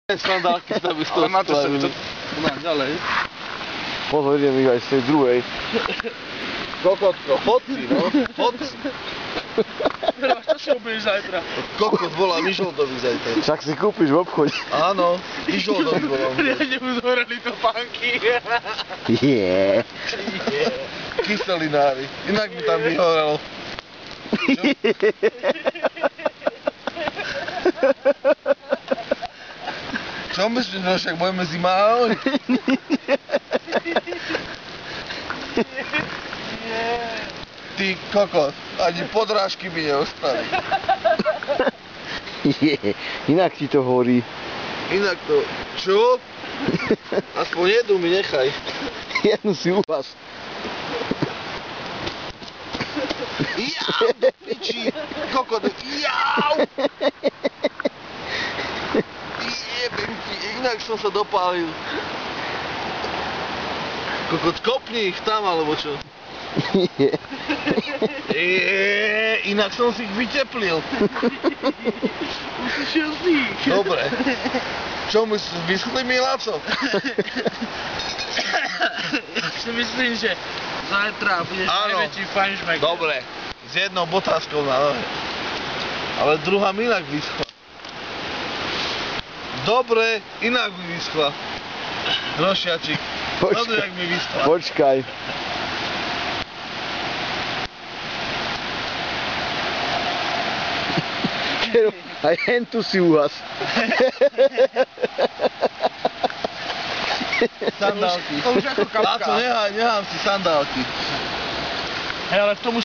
Sandálky sa by Ale máte sa to... ďalej. Pozor, idem ich aj z tej druhej. Kokotko, chod si, no. Chod si. Čo si obuješ zajtra? Kokot volá Mižoldovi zajtra. Však si kúpiš v obchode. Áno, Mižoldovi volám. Riadne mu zhoreli topánky. Yeah. Kyselinári. Inak mi tam vyhorelo. Čo myslíš, že však budeme zima ahoj? Ty kokot, ani podrážky mi neostali. Inak ti to horí. Inak to... Čo? Aspoň jednu mi nechaj. Jednu si u vás. Jau, do piči! Kokot, jau! Jebem ti, inak som sa dopálil. Kokot, kopni ich tam, alebo čo? Inak som si ich vyteplil. Už si šiel z nich. Dobre. Čo myslíš, vyschli mi, Laco? Ja si myslím, že zajtra budeš Áno. najväčší fajnšmek. Dobre, s jednou botázkou na nohe. Ale druhá mi inak vyschla. Dobre, inak mi vyschla. Rošiačik, sleduj, jak mi vyschla. Počkaj. Aj hentu si uhas. Sandálky. To už ako kapka. Láco, nehám si sandálky. Hej, ale k tomu